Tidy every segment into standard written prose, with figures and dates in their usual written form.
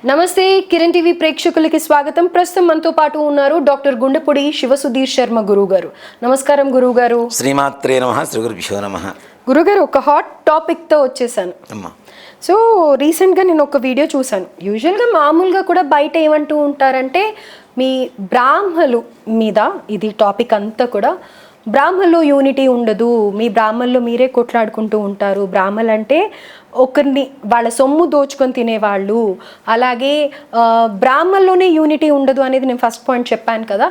నమస్తే కిరణ్ టీవీ ప్రేక్షకులకి స్వాగతం. ప్రస్తుతం మనతో పాటు ఉన్నారు డాక్టర్ గుండెపూడి శివసుధీర్ శర్మ గురువు గారు. నమస్కారం గురువు గారు. శ్రీమాత్రే నమః. శ్రీ గురుభ్యో నమః. గురుగారు, ఒక హాట్ టాపిక్తో వచ్చేసాను. సో రీసెంట్గా నేను ఒక వీడియో చూశాను. యూజువల్గా మామూలుగా కూడా బయట ఏమంటూ ఉంటారంటే మీ బ్రాహ్మలు మీద ఇది టాపిక్ అంతా కూడా బ్రాహ్మణులు యూనిటీ ఉండదు, మీ బ్రాహ్మణులు మీరే కొట్లాడుకుంటూ ఉంటారు, బ్రాహ్మణులు అంటే ఒకరిని వాళ్ళ సొమ్ము దోచుకొని తినేవాళ్ళు, అలాగే బ్రాహ్మణుల్లోనే యూనిటీ ఉండదు అనేది నేను ఫస్ట్ పాయింట్ చెప్పాను కదా.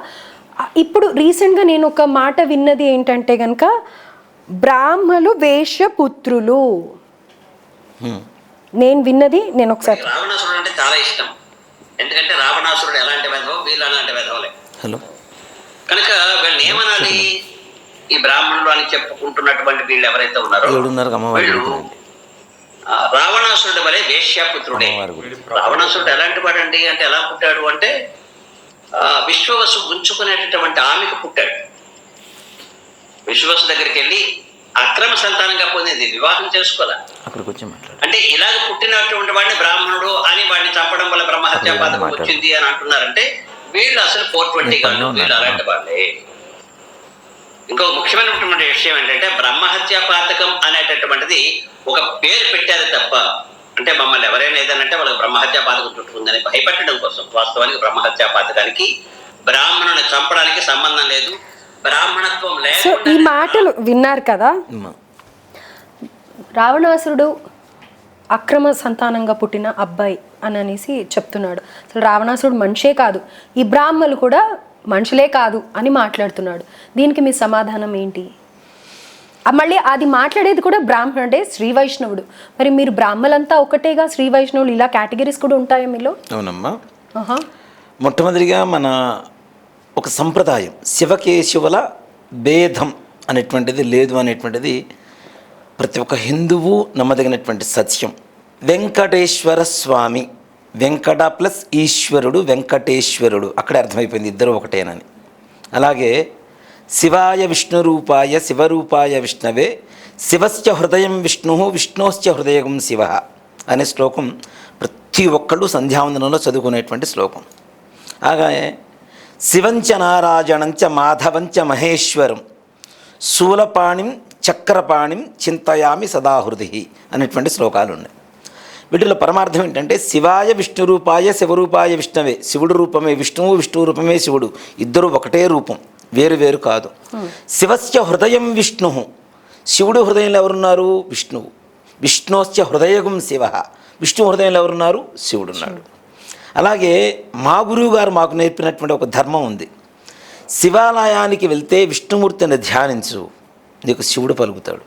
ఇప్పుడు రీసెంట్గా నేను ఒక మాట విన్నది ఏంటంటే కనుక బ్రాహ్మణులు వేషపుత్రులు. నేను విన్నది నేను ఒకసారి రావణాసురుడు అంటే చాలా ఇష్టం. ఎందుకంటే రావణాసురుడు ఎలాంటి వెధవో వీళ్ళు అలాంటి వెధవలే. హలో కనుక వీళ్ళని ఏమనాలి? ఈ బ్రాహ్మణులు అని చెప్పుకుంటున్నటువంటి వీళ్ళు ఎవరైతే ఉన్నారో వీళ్ళు రావణాసురుడు వలె వేశ్యాపుత్రుడే. రావణాసురుడు ఎలాంటి వాడండి అంటే ఎలా పుట్టాడు అంటే విశ్వవసు గుంచుకునేటటువంటి ఆమెకు పుట్టాడు. విశ్వవసు దగ్గరికి వెళ్ళి అక్రమ సంతానంగా పొందింది, వివాహం చేసుకోలే. అంటే ఇలాగ పుట్టినటువంటి వాడిని బ్రాహ్మణుడు అని వాడిని చంపడం వల్ల బ్రహ్మహత్యా పాతకం వచ్చింది అని అంటున్నారంటే వీళ్ళు అసలు 420 కాదు, వీళ్ళు అలాంటి వాళ్ళే. ఇంకో ముఖ్యమైనటువంటి విషయం ఏంటంటే బ్రహ్మహత్యా పాతకం అనేటటువంటిది ఒక పేరు పెట్టారు తప్ప, అంటే మమ్మల్ని ఎవరైనా ఏదనంటే వాళ్ళకి బ్రహ్మహత్యా పాతకం చుట్టుకుందని భయపెట్టడం కోసం. వాస్తవానికి బ్రహ్మహత్యా పాతకానికి బ్రాహ్మణుని చంపడానికి సంబంధం లేదు. బ్రాహ్మణత్వం లేదు. ఈ మాటలు విన్నారు కదా. రావణాసురుడు అక్రమ సంతానంగా పుట్టిన అబ్బాయి అని అనేసి చెప్తున్నాడు. అసలు రావణాసురుడు మనిషే కాదు, ఈ బ్రాహ్మణులు కూడా మనుషులే కాదు అని మాట్లాడుతున్నాడు. దీనికి మీ సమాధానం ఏంటి? మళ్ళీ అది మాట్లాడేది కూడా బ్రాహ్మణుడే, శ్రీ వైష్ణవుడు. మరి మీరు బ్రాహ్మణులంతా ఒకటేగా, శ్రీ వైష్ణవులు ఇలా కేటగిరీస్ కూడా ఉంటాయా మీలో? అవునమ్మా. మొట్టమొదటిగా మన ఒక సంప్రదాయం శివకేశవుల భేదం అనేటువంటిది లేదు అనేటువంటిది ప్రతి ఒక్క హిందువు నమ్మదగినటువంటి సత్యం. వెంకటేశ్వర స్వామి, వెంకట ప్లస్ ఈశ్వరుడు, వెంకటేశ్వరుడు, అక్కడే అర్థమైపోయింది ఇద్దరు ఒకటేనని. అలాగే శివాయ విష్ణురూపాయ శివరూపాయ విష్ణవే శివస్య హృదయం విష్ణు విష్ణోశ్చ హృదయం శివ అనే శ్లోకం ప్రతి ఒక్కళ్ళు సంధ్యావందనంలో చదువుకునేటువంటి శ్లోకం. అలాగే శివంచ నారాయణంచ మాధవంచ మహేశ్వరం శూలపాణిం చక్రపాణిం చింతయామి సదాహృది అనేటువంటి శ్లోకాలు ఉన్నాయి. వీటిలో పరమార్థం ఏంటంటే శివాయ విష్ణురూపాయ శివరూపాయ విష్ణవే, శివుడు రూపమే విష్ణువు, విష్ణువు రూపమే శివుడు, ఇద్దరు ఒకటే రూపం, వేరు వేరు కాదు. శివస్య హృదయం విష్ణు, శివుడు హృదయంలో ఎవరున్నారు? విష్ణువు. విష్ణోశ్చ హృదయం శివ, విష్ణు హృదయంలో ఎవరున్నారు? శివుడున్నాడు. అలాగే మా గురువు గారు మాకు నేర్పినటువంటి ఒక ధర్మం ఉంది. శివాలయానికి వెళ్తే విష్ణుమూర్తిని ధ్యానించు, నీకు శివుడు పలుకుతాడు.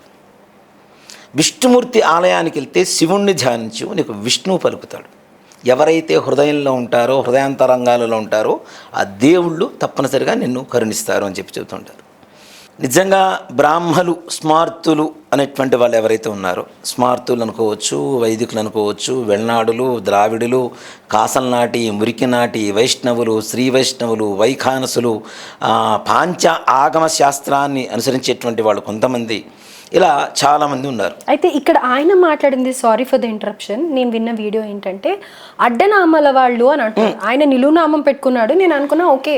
విష్ణుమూర్తి ఆలయానికి వెళ్తే శివుణ్ణి ధ్యానించు, నీకు విష్ణువు పలుకుతాడు. ఎవరైతే హృదయంలో ఉంటారో, హృదయాంతరంగాలలో ఉంటారో ఆ దేవుళ్ళు తప్పనిసరిగా నిన్ను కరుణిస్తారు అని చెప్పి చెబుతుంటారు. నిజంగా బ్రాహ్మలు స్మార్తులు అనేటువంటి వాళ్ళు ఎవరైతే ఉన్నారో, స్మార్తులు అనుకోవచ్చు, వైదికులు అనుకోవచ్చు, వెళ్నాడులు, ద్రావిడులు, కాసల్నాటి, మురికినాటి, వైష్ణవులు, శ్రీ వైష్ణవులు, వైఖానసులు, పాంచ ఆగమ శాస్త్రాన్ని అనుసరించేటువంటి వాళ్ళు కొంతమంది, ఇలా చాలామంది ఉన్నారు. అయితే ఇక్కడ ఆయన మాట్లాడింది, సారీ ఫర్ ద ఇంటరప్షన్, నేను విన్న వీడియో ఏంటంటే అడ్డనామాల వాళ్ళు అని అంటున్నారు. ఆయన నిలువునామం పెట్టుకున్నాడు. నేను అనుకున్నా ఓకే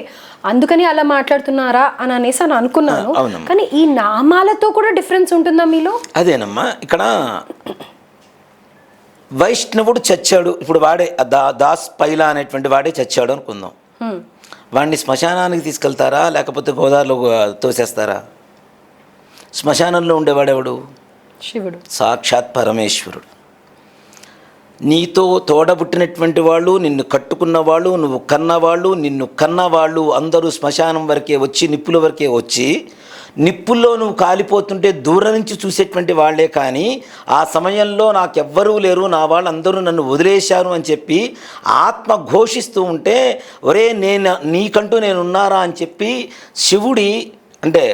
అందుకని అలా మాట్లాడుతున్నారా అని అనేసి అని అనుకున్నాను. కానీ ఈ నామాలతో కూడా డిఫరెన్స్ ఉంటుందా మీలో? అదేనమ్మా, ఇక్కడ వైష్ణవుడు చచ్చాడు, ఇప్పుడు వాడే దాస్ పైలా అనేటువంటి వాడే చచ్చాడు అనుకుందాం. వాడిని శ్మశానానికి తీసుకెళ్తారా లేకపోతే గోదావరిలో తోసేస్తారా? శ్మశానంలో ఉండేవాడెవడు? శివుడు, సాక్షాత్ పరమేశ్వరుడు. నీతో తోడబుట్టినటువంటి వాళ్ళు, నిన్ను కట్టుకున్నవాళ్ళు, నువ్వు కన్నవాళ్ళు, నిన్ను కన్నవాళ్ళు అందరూ శ్మశానం వరకే వచ్చి, నిప్పుల వరకే వచ్చి, నిప్పుల్లో నువ్వు కాలిపోతుంటే దూరం నుంచి చూసేటువంటి వాళ్లే. కానీ ఆ సమయంలో నాకెవ్వరూ లేరు, నా వాళ్ళందరూ నన్ను వదిలేశారు అని చెప్పి ఆత్మ ఘోషిస్తూ ఉంటే, ఒరే నీకంటూ నేనున్నారా అని చెప్పి శివుడి అంటే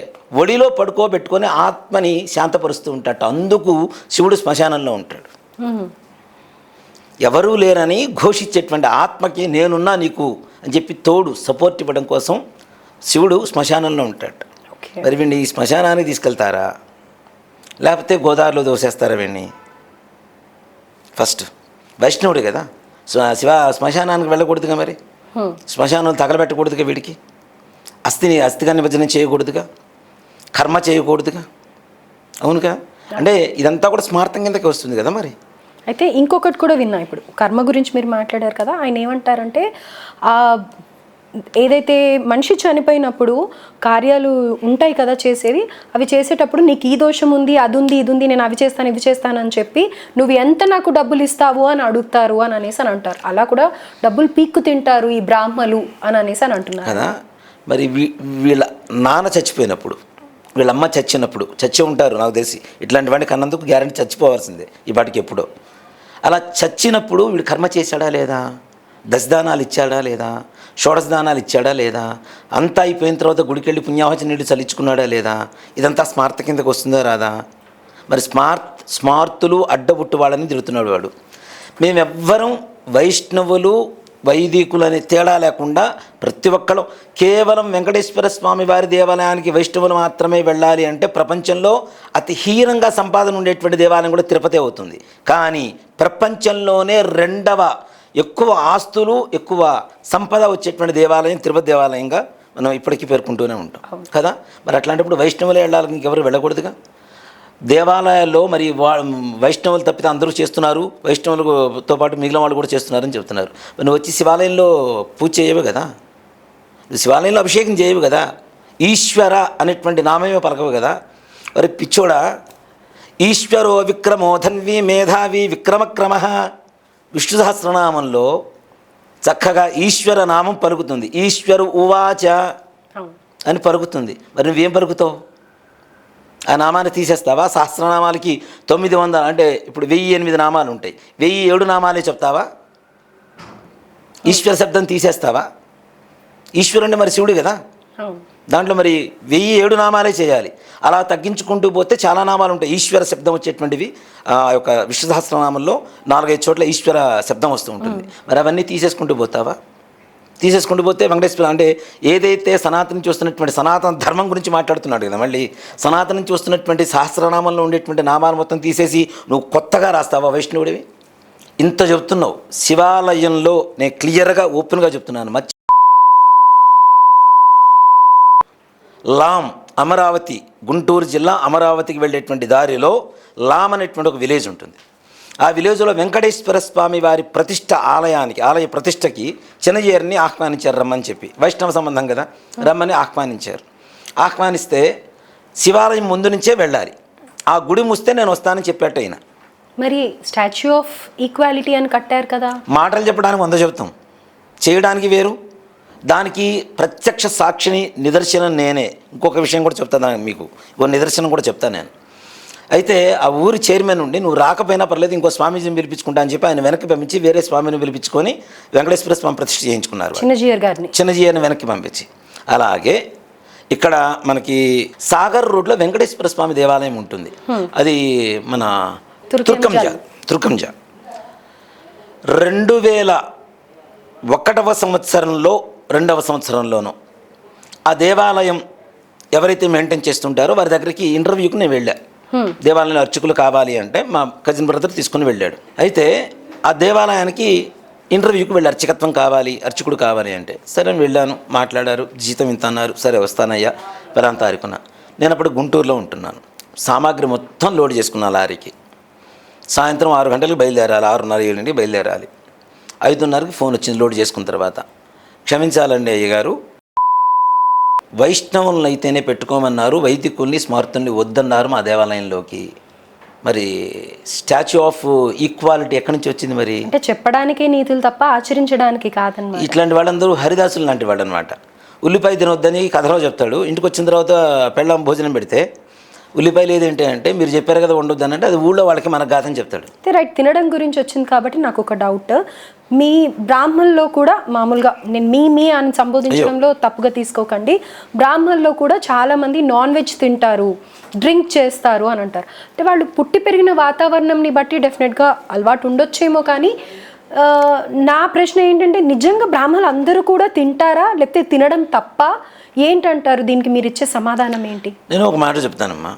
ఒడిలో పడుకోబెట్టుకొని ఆత్మని శాంతపరుస్తూ ఉంటాడు. అందుకు శివుడు శ్మశానంలో ఉంటాడు. ఎవరూ లేరని ఘోషించేటువంటి ఆత్మకి నేనున్నా నీకు అని చెప్పి తోడు సపోర్ట్ ఇవ్వడం కోసం శివుడు శ్మశానంలో ఉంటాడు. మరి వీడిని ఈ శ్మశానానికి తీసుకెళ్తారా లేకపోతే గోదావరిలో దోసేస్తారా? వీడిని ఫస్ట్ వైష్ణవుడు కదా, శ్మశానానికి వెళ్ళకూడదుగా మరి, శ్మశానం తగలబెట్టకూడదుగా, వీడికి అస్థిగా నిమజ్జనం చేయకూడదుగా, కర్మ చేయకూడదుగా, అవునుగా. అంటే ఇదంతా కూడా స్మార్థం కిందకి వస్తుంది కదా మరి. అయితే ఇంకొకటి కూడా విన్నా, ఇప్పుడు కర్మ గురించి మీరు మాట్లాడారు కదా, ఆయన ఏమంటారంటే ఏదైతే మనిషి చనిపోయినప్పుడు కార్యాలు ఉంటాయి కదా చేసేవి, అవి చేసేటప్పుడు నీకు ఈ దోషం ఉంది, అది ఉంది, ఇది ఉంది, నేను అవి చేస్తాను ఇవి చేస్తాను అని చెప్పి నువ్వు ఎంత నాకు డబ్బులు ఇస్తావు అని అడుగుతారు అని అనేసి అని అంటారు. అలా కూడా డబ్బులు పీక్కు తింటారు ఈ బ్రాహ్మలు అని అనేసి అని అంటున్నారు కదా. మరి వీళ్ళ నాన్న చచ్చిపోయినప్పుడు, వీళ్ళ అమ్మ చచ్చినప్పుడు, చచ్చి ఉంటారు నాకు తెలిసి, ఇట్లాంటివన్నీ కన్నందుకు గ్యారెంటీ చచ్చిపోవాల్సిందే ఈ పాటికి ఎప్పుడో. అలా చచ్చినప్పుడు వీడు కర్మ చేశాడా లేదా, దశదానాలు ఇచ్చాడా లేదా, షోడశదానాలు ఇచ్చాడా లేదా, అంతా అయిపోయిన తర్వాత గుడికెళ్ళి పుణ్యాహోచన నీళ్ళు చల్లించుకున్నాడా లేదా, ఇదంతా స్మార్త కిందకు వస్తుందా రాదా. మరి స్మార్తులు అడ్డబుట్టు వాళ్ళని తిరుగుతున్నాడు వాడు. మేమెవ్వరం వైష్ణవులు వైదికులు అనే తేడా లేకుండా ప్రతి ఒక్కరు కేవలం వెంకటేశ్వర స్వామి వారి దేవాలయానికి వైష్ణవులు మాత్రమే వెళ్ళాలి అంటే ప్రపంచంలో అతి హీనంగా సంపాదన ఉండేటువంటి దేవాలయం కూడా తిరుపతి అవుతుంది. కానీ ప్రపంచంలోనే రెండవ ఎక్కువ ఆస్తులు ఎక్కువ సంపద వచ్చేటువంటి దేవాలయం తిరుపతి దేవాలయంగా మనం ఇప్పటికీ పేర్కొంటూనే ఉంటాం కదా. మరి అట్లాంటప్పుడు వైష్ణవులే వెళ్ళాలని ఇంకెవరు వెళ్ళకూడదుగా. దేవాలయాల్లో మరి వైష్ణవులు తప్పితే అందరూ చేస్తున్నారు, వైష్ణవులతో పాటు మిగిలిన వాళ్ళు కూడా చేస్తున్నారని చెప్తున్నారు. నువ్వు వచ్చి శివాలయంలో పూజ చేయవు కదా, శివాలయంలో అభిషేకం చేయవు కదా, ఈశ్వర అనేటువంటి నామమే పలకవు కదా. మరి పిచ్చోడా, ఈశ్వరో విక్రమో ధన్వి మేధావి విక్రమక్రమ, విష్ణు సహస్రనామంలో చక్కగా ఈశ్వర నామం పలుకుతుంది. ఈశ్వరు ఉవాచ అని పలుకుతుంది. మరి నువ్వేం పలుకుతావు? ఆ నామాన్ని తీసేస్తావా? సహస్రనామాలకి 900 అంటే ఇప్పుడు 1008 నామాలు ఉంటాయి, 1007 నామాలే చెప్తావా? ఈశ్వర శబ్దం తీసేస్తావా? ఈశ్వరుడు మరి శివుడు కదా, దాంట్లో మరి 1007 నామాలే చేయాలి. అలా తగ్గించుకుంటూ పోతే చాలా నామాలు ఉంటాయి ఈశ్వర శబ్దం వచ్చేటువంటివి. ఆ యొక్క విష్ణు సహస్రనామంలో 4-5 చోట్ల ఈశ్వర శబ్దం వస్తూ ఉంటుంది. మరి అవన్నీ తీసేసుకుంటూ పోతావా? తీసేసుకుంటూ పోతే వెంకటేశ్వర అంటే ఏదైతే సనాతనం చూస్తున్నటువంటి సనాతన ధర్మం గురించి మాట్లాడుతున్నాడు కదా, మళ్ళీ సనాతనం చూస్తున్నటువంటి సహస్రనామంలో ఉండేటువంటి నామాలు మొత్తం తీసేసి నువ్వు కొత్తగా రాస్తావా వైష్ణవుడివి? ఇంత చెప్తున్నావు. శివాలయంలో నేను క్లియర్గా ఓపెన్గా చెప్తున్నాను, లాం అమరావతి, గుంటూరు జిల్లా అమరావతికి వెళ్ళేటువంటి దారిలో లాం అనేటువంటి ఒక విలేజ్ ఉంటుంది. ఆ విలేజ్లో వెంకటేశ్వర స్వామి వారి ఆలయ ప్రతిష్టకి చిన్నజీయర్ని ఆహ్వానించారు రమ్మని చెప్పి. వైష్ణవ సంబంధం కదా, రమ్మని ఆహ్వానించారు. ఆహ్వానిస్తే శివాలయం ముందు నుంచే వెళ్ళాలి, ఆ గుడి మూస్తే నేను వస్తానని చెప్పాట ఆయన. మరి స్టాచ్యూ ఆఫ్ ఈక్వాలిటీ అని కట్టారు కదా. మాటలు చెప్పడానికి 100 చెప్తాం, చేయడానికి వేరు. దానికి ప్రత్యక్ష సాక్షిని నిదర్శనం నేనే. ఇంకొక విషయం కూడా చెప్తాను మీకు, ఇంకో నిదర్శనం కూడా చెప్తాను నేను. అయితే ఆ ఊరి చైర్మన్ ఉండి నువ్వు రాకపోయినా పర్లేదు ఇంకో స్వామీజీని పిలిపించుకుంటా అని చెప్పి ఆయన వెనక్కి పంపించి వేరే స్వామిని పిలిపించుకొని వెంకటేశ్వర స్వామి ప్రతిష్ఠ చేయించుకున్నారు. చిన్నజీయర్ని వెనక్కి పంపించి. అలాగే ఇక్కడ మనకి సాగర్ రోడ్లో వెంకటేశ్వర స్వామి దేవాలయం ఉంటుంది. అది మన తుర్కంజా 2001వ సంవత్సరంలో 2వ సంవత్సరంలోనూ ఆ దేవాలయం ఎవరైతే మెయింటైన్ చేస్తుంటారో వారి దగ్గరికి ఇంటర్వ్యూకి నేను వెళ్ళా. దేవాలయంలో అర్చకులు కావాలి అంటే మా కజిన్ బ్రదర్ తీసుకుని వెళ్ళాడు. అయితే ఆ దేవాలయానికి ఇంటర్వ్యూకి వెళ్ళి అర్చకత్వం కావాలి, అర్చకుడు కావాలి అంటే సరే వెళ్ళాను, మాట్లాడారు, జీతం ఇంత అన్నారు. సరే వస్తానయ్యా పలానా తారీఖున. నేను అప్పుడు గుంటూరులో ఉంటున్నాను. సామాగ్రి మొత్తం లోడ్ చేసుకున్నాను లారీకి. సాయంత్రం 6 గంటలకు బయలుదేరాలి, 6:30-7 బయలుదేరాలి. 5:30కి ఫోన్ వచ్చింది లోడ్ చేసుకున్న తర్వాత. క్షమించాలండి అయ్యగారు, వైష్ణవులను అయితేనే పెట్టుకోమన్నారు, వైదికుల్ని స్మార్తుల్ని వద్దన్నారు మా దేవాలయంలోకి. మరి స్టాచ్యూ ఆఫ్ ఈక్వాలిటీ ఎక్కడి నుంచి వచ్చింది? మరి అంటే చెప్పడానికి నీతులు తప్ప ఆచరించడానికి కాదన్నమాట. ఇట్లాంటి వాళ్ళందరూ హరిదాసులు లాంటి వాడు అనమాట. ఉల్లిపాయ తినొద్దని కథలో చెప్తాడు, ఇంటికి వచ్చిన తర్వాత పెళ్ళాం భోజనం పెడితే ఉల్లిపాయలు ఏదేంటి అంటే మీరు చెప్పారు కదా ఉండొద్దని అంటే అది ఊళ్ళో వాళ్ళకి మనకు కాదని చెప్తాడు. రైట్, తినడం గురించి వచ్చింది కాబట్టి నాకు ఒక డౌట్. మీ బ్రాహ్మణుల్లో కూడా మామూలుగా నేను మీ అని సంబోధించడంలో తప్పుగా తీసుకోకండి, బ్రాహ్మణుల్లో కూడా చాలామంది నాన్ వెజ్ తింటారు, డ్రింక్ చేస్తారు అని అంటారు. అంటే వాళ్ళు పుట్టి పెరిగిన వాతావరణంని బట్టి డెఫినెట్గా అలవాటు ఉండొచ్చేమో. కానీ నా ప్రశ్న ఏంటంటే నిజంగా బ్రాహ్మణులు అందరూ కూడా తింటారా, లేకపోతే తినడం తప్ప ఏంటంటారు? దీనికి మీరు ఇచ్చే సమాధానం ఏంటి? నేను ఒక మాట చెప్తానమ్మా,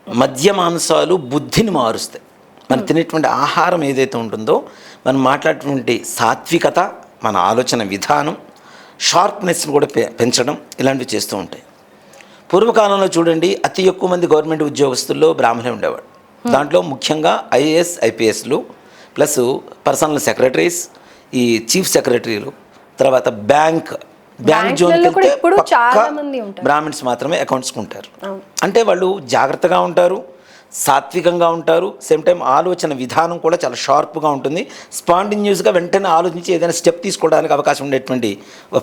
మద్య మాంసాలు బుద్ధిని మారుస్తాయి, మనం తినేటువంటి ఆహారం ఏదైతే ఉంటుందో, మనం మాట్లాడేటువంటి సాత్వికత, మన ఆలోచన విధానం, షార్ప్నెస్ని కూడా పెంచడం, ఇలాంటివి చేస్తూ ఉంటాయి. పూర్వకాలంలో చూడండి, అతి ఎక్కువ మంది గవర్నమెంట్ ఉద్యోగస్తుల్లో బ్రాహ్మణే ఉండేవాడు. దాంట్లో ముఖ్యంగా ఐఏఎస్, ఐపీఎస్లు, ప్లస్ పర్సనల్ సెక్రటరీస్, ఈ చీఫ్ సెక్రటరీలు, తర్వాత బ్యాంక్ జోన్కి వెళ్తే పక్కా బ్రాహ్మిన్స్ మాత్రమే అకౌంట్స్కి ఉంటారు. అంటే వాళ్ళు జాగ్రత్తగా ఉంటారు, సాత్వికంగా ఉంటారు, సేమ్ టైం ఆలోచన విధానం కూడా చాలా షార్ప్గా ఉంటుంది. స్పాంటిన్యూస్గా వెంటనే ఆలోచించి ఏదైనా స్టెప్ తీసుకోవడానికి అవకాశం ఉండేటువంటి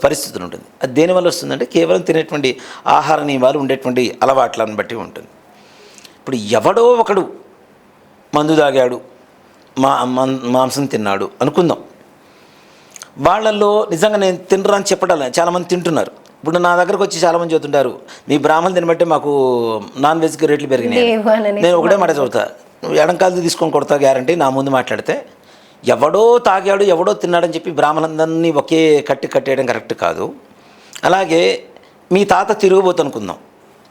పరిస్థితులు ఉంటుంది. అది దేనివల్ల వస్తుందంటే కేవలం తినేటువంటి ఆహార నియమాలు, ఉండేటువంటి అలవాట్లను బట్టి ఉంటుంది. ఇప్పుడు ఎవడో ఒకడు మందు తాగాడు, మాంసం తిన్నాడు అనుకుందాం. వాళ్ళల్లో నిజంగా నేను తినరా అని చెప్పడం, చాలామంది తింటున్నారు. ఇప్పుడు నా దగ్గరకు వచ్చి చాలామంది చెబుతుంటారు, మీ బ్రాహ్మణులు తినబట్టే మాకు నాన్ వెజ్కి రేట్లు పెరిగినాయి. నేను ఒకటే మాట చెబుతా, ఎడంకాలతో తీసుకొని కొడతా గ్యారంటీ. నా ముందు మాట్లాడితే ఎవడో తాగాడు, ఎవడో తిన్నాడని చెప్పి బ్రాహ్మణులందరినీ ఒకే కట్టేయడం కరెక్ట్ కాదు. అలాగే మీ తాత తిరుగుబోతు అనుకుందాం,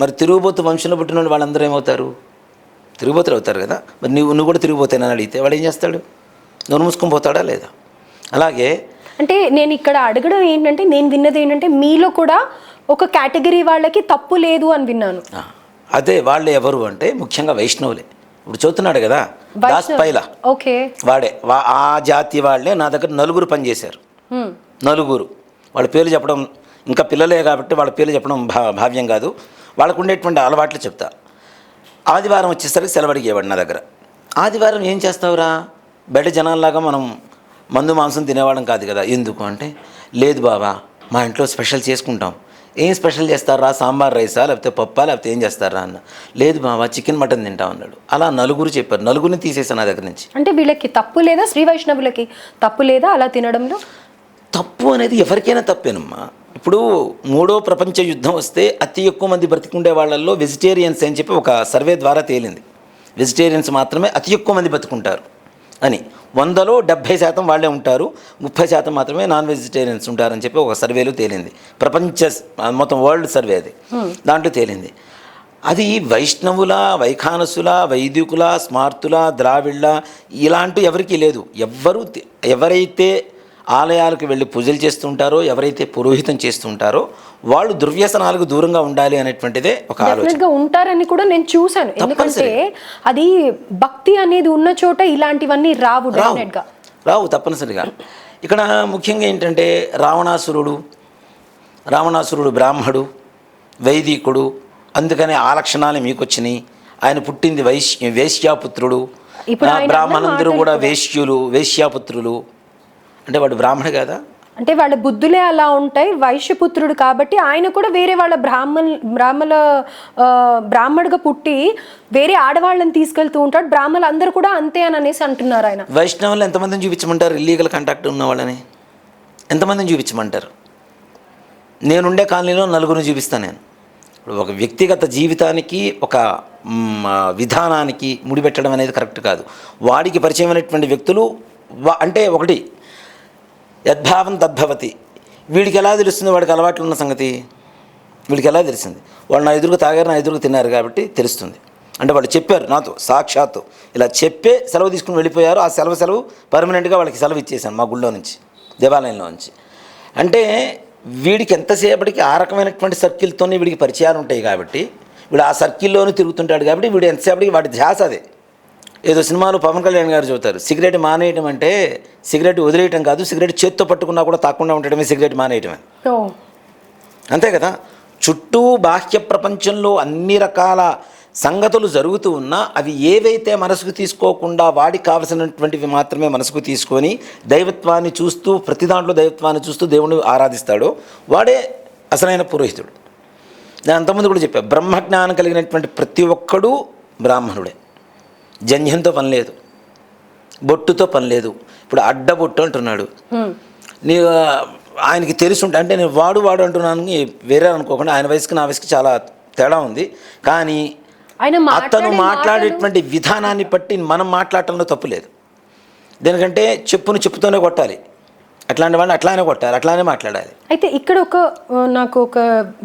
మరి తిరుగుబోతు వంశంలో పుట్టిన వాళ్ళందరూ ఏమవుతారు? తిరుగుబోతులు అవుతారు కదా. మరి నువ్వు కూడా తిరిగిపోతానని అడిగితే వాడు ఏం చేస్తాడు? నోరు మూసుకొని పోతాడా లేదా? అలాగే అంటే నేను ఇక్కడ అడగడం ఏంటంటే, నేను విన్నది ఏంటంటే మీలో కూడా ఒక కేటగిరీ వాళ్ళకి తప్పు లేదు అని విన్నాను. అదే వాళ్ళు ఎవరు అంటే ముఖ్యంగా వైష్ణవులే. ఇప్పుడు చూస్తున్నాడు కదా దాస్ పైలా, ఓకే, వాడే ఆ జాతి వాళ్ళే నా దగ్గర 4 పనిచేశారు. 4 వాళ్ళ పేర్లు చెప్పడం, ఇంకా పిల్లలే కాబట్టి వాళ్ళ పేర్లు చెప్పడం భావ్యం కాదు. వాళ్ళకు ఉండేటువంటి అలవాట్లు చెప్తా. ఆదివారం వచ్చేసరికి సెలవు అడిగేవాడు నా దగ్గర. ఆదివారం ఏం చేస్తావురా, బయట జనాల్లాగా మనం మందు మాంసం తినేవాళ్ళం కాదు కదా. ఎందుకు అంటే, లేదు బాబా మా ఇంట్లో స్పెషల్ చేసుకుంటాం. ఏం స్పెషల్ చేస్తారా, సాంబార్ రైసా, లేకపోతే పప్పా, లేకపోతే ఏం చేస్తారా అన్న. లేదు బాబా చికెన్ మటన్ తింటాం అన్నాడు. అలా 4 చెప్పారు. 4 తీసేసాను నా దగ్గర నుంచి. అంటే వీళ్ళకి తప్పు లేదా, శ్రీ వైష్ణవులకి తప్పు లేదా అలా తినడంలో? తప్పు అనేది ఎవరికైనా తప్పేనమ్మా. ఇప్పుడు 3వ ప్రపంచ యుద్ధం వస్తే అతి ఎక్కువ మంది బ్రతికుండే వాళ్ళల్లో వెజిటేరియన్స్ అని చెప్పి ఒక సర్వే ద్వారా తేలింది. వెజిటేరియన్స్ మాత్రమే అతి ఎక్కువ మంది బతుకుంటారు అని. 100లో 70% వాళ్ళే ఉంటారు, 30% మాత్రమే నాన్ వెజిటేరియన్స్ ఉంటారని చెప్పి ఒక సర్వేలో తేలింది. ప్రపంచ మొత్తం వరల్డ్ సర్వే అది. దాంట్లో తేలింది. అది వైష్ణవుల, వైఖానసుల, వైదికుల, స్మార్తుల, ద్రావిళ్ళ ఇలాంటి ఎవరికీ లేదు. ఎవరైతే ఆలయాలకు వెళ్ళి పూజలు చేస్తుంటారో, ఎవరైతే పురోహితం చేస్తుంటారో వాళ్ళు దుర్వ్యసనాలకు దూరంగా ఉండాలి అనేటువంటిదే ఒక ఆలోచన ఉంటారని కూడా నేను చూశాను. ఎందుకంటే అది భక్తి అనేది ఉన్న చోట ఇలాంటివన్నీ రావు తప్పనిసరిగా. ఇక్కడ ముఖ్యంగా ఏంటంటే రావణాసురుడు బ్రాహ్మడు, వైదికుడు, అందుకనే ఆ లక్షణాలు మీకు వచ్చినాయి. ఆయన పుట్టింది వేశ్యాపుత్రుడు. బ్రాహ్మణులందరూ కూడా వేశ్యాపుత్రులు. అంటే వాడు బ్రాహ్మణ కదా, అంటే వాళ్ళ బుద్ధులే అలా ఉంటాయి. వైశ్యపుత్రుడు కాబట్టి ఆయన కూడా వేరే వాళ్ళ బ్రాహ్మణుడిగా పుట్టి వేరే ఆడవాళ్ళని తీసుకెళ్తూ ఉంటాడు. బ్రాహ్మణులు అందరూ కూడా అంతే అని అనేసి అంటున్నారు. ఆయన వైష్ణవులు ఎంతమందిని చూపించమంటారు? ఇల్లీగల్ కాంటాక్ట్ ఉన్న వాళ్ళని ఎంతమందిని చూపించమంటారు? నేనుండే కాలనీలో 4 చూపిస్తాను నేను. ఇప్పుడు ఒక వ్యక్తిగత జీవితానికి, ఒక విధానానికి ముడిపెట్టడం అనేది కరెక్ట్ కాదు. వాడికి పరిచయమైనటువంటి వ్యక్తులు అంటే ఒకటి యద్భావం తద్భవతి. వీడికి ఎలా తెలుస్తుంది వాడికి అలవాట్లు ఉన్న సంగతి? వీడికి ఎలా తెలిసింది? వాళ్ళు నా ఎదురుగా తాగారు, నా ఎదురుగా తిన్నారు కాబట్టి తెలుస్తుంది. అంటే వాళ్ళు చెప్పారు నాతో సాక్షాత్తు, ఇలా చెప్పే సెలవు తీసుకుని వెళ్ళిపోయారు. ఆ సెలవు పర్మనెంట్గా వాళ్ళకి సెలవు ఇచ్చేసాను మా గుళ్ళో నుంచి, దేవాలయంలో నుంచి. అంటే వీడికి ఎంతసేపటికి ఆ రకమైనటువంటి సర్కిల్తోనే వీడికి పరిచయాలు ఉంటాయి కాబట్టి వీడు ఆ సర్కిల్లోనే తిరుగుతుంటాడు కాబట్టి వీడు ఎంతసేపటికి వాడి ధ్యాస అదే. ఏదో సినిమాలో పవన్ కళ్యాణ్ గారు చెబుతారు, సిగరెట్ మానేయటం అంటే సిగరెట్ వదిలేయటం కాదు, సిగరెట్ చేత్తో పట్టుకున్నా కూడా తాకుండా ఉండటమే సిగరెట్ మానేయటమే. అంతే కదా. చుట్టూ బాహ్య ప్రపంచంలో అన్ని రకాల సంగతులు జరుగుతూ ఉన్నా అవి ఏవైతే మనసుకు తీసుకోకుండా వాడికి కావలసినటువంటివి మాత్రమే మనసుకు తీసుకొని దైవత్వాన్ని చూస్తూ, ప్రతి దాంట్లో దైవత్వాన్ని చూస్తూ దేవుడిని ఆరాధిస్తాడో వాడే అసలైన పురోహితుడు. నేను అంతకుముందు కూడా చెప్పా, బ్రహ్మజ్ఞానం కలిగినటువంటి ప్రతి ఒక్కడూ బ్రాహ్మణుడే. జన్యంతో పని లేదు, బొట్టుతో పని లేదు. ఇప్పుడు అడ్డబొట్టు అంటున్నాడు. ఆయనకి తెలుసుంటే, అంటే నేను వాడు అంటున్నాను వేరే అనుకోకుండా, ఆయన వయసుకి నా వయసుకి చాలా తేడా ఉంది. కానీ అతను మాట్లాడేటువంటి విధానాన్ని బట్టి మనం మాట్లాడటంలో తప్పు లేదు. దేనికంటే చెప్పుతోనే కొట్టాలి. అట్లాంటి వాళ్ళని అట్లానే కొట్టాలి, అట్లానే మాట్లాడాలి. అయితే ఇక్కడ నాకు ఒక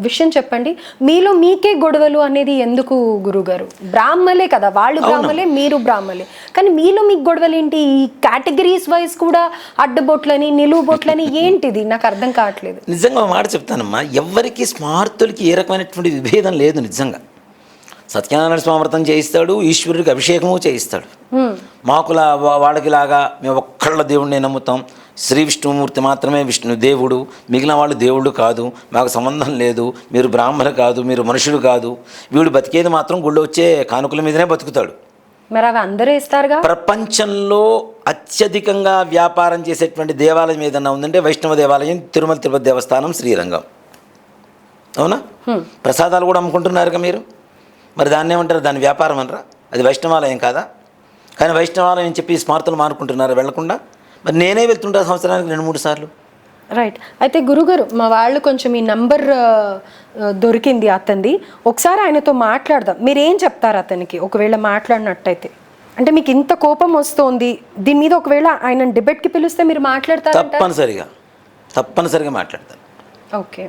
విషయం చెప్పండి, మీలో మీకే గొడవలు అనేది ఎందుకు గురుగారు? బ్రాహ్మలే కదా, వాళ్ళు బ్రాహ్మలే, మీరు బ్రాహ్మలే, కానీ మీలో మీకు గొడవలు ఏంటి? ఈ కేటగిరీస్ వైజ్ కూడా అడ్డబొట్లని నిలువు బొట్లని ఏంటిది నాకు అర్థం కావట్లేదు. నిజంగా మాట చెప్తానమ్మా, ఎవరికి స్మార్తులకి ఏ రకమైనటువంటి విభేదం లేదు. నిజంగా సత్యనారాయణ స్వామి వ్రతం చేయిస్తాడు, ఈశ్వరుడికి అభిషేకము చేయిస్తాడు. మాకులా వాళ్ళకి లాగా మేము ఒక్కళ్ళ దేవుడిని నమ్ముతాం, శ్రీ విష్ణుమూర్తి మాత్రమే విష్ణు దేవుడు, మిగిలిన వాళ్ళు దేవుళ్ళు కాదు, మాకు సంబంధం లేదు, మీరు బ్రాహ్మణులు కాదు, మీరు మనుషులు కాదు. వీడు బతికేది మాత్రం గుళ్ళో వచ్చే కానుకల మీదనే బతుకుతాడు. మరి అవి అందరూ ఇస్తారుగా. ప్రపంచంలో అత్యధికంగా వ్యాపారం చేసేటువంటి దేవాలయం ఏదన్నా ఉందంటే వైష్ణవ దేవాలయం, తిరుమల తిరుపతి దేవస్థానం, శ్రీరంగం. అవునా? ప్రసాదాలు కూడా అమ్ముకుంటున్నారుగా మీరు. మరి దాన్ని ఏమంటారు? దాని వ్యాపారం అనరా? అది వైష్ణవాలయం కాదా? కానీ వైష్ణవాలయం అని చెప్పి స్మార్తులు మానుకుంటున్నారు వెళ్లకుండా. మరి నేనే వెళ్తుంటా సంవత్సరానికి 2-3 సార్లు. రైట్. అయితే గురుగారు, మా వాళ్ళు కొంచెం ఈ నంబర్ దొరికింది అతనిది, ఒకసారి ఆయనతో మాట్లాడదాం. మీరేం చెప్తారు అతనికి ఒకవేళ మాట్లాడినట్టయితే? అంటే మీకు ఇంత కోపం వస్తుంది దీని మీద, ఒకవేళ ఆయన డిబేట్కి పిలిస్తే మీరు మాట్లాడతారు? తప్పనిసరిగా మాట్లాడతాను. ఓకే.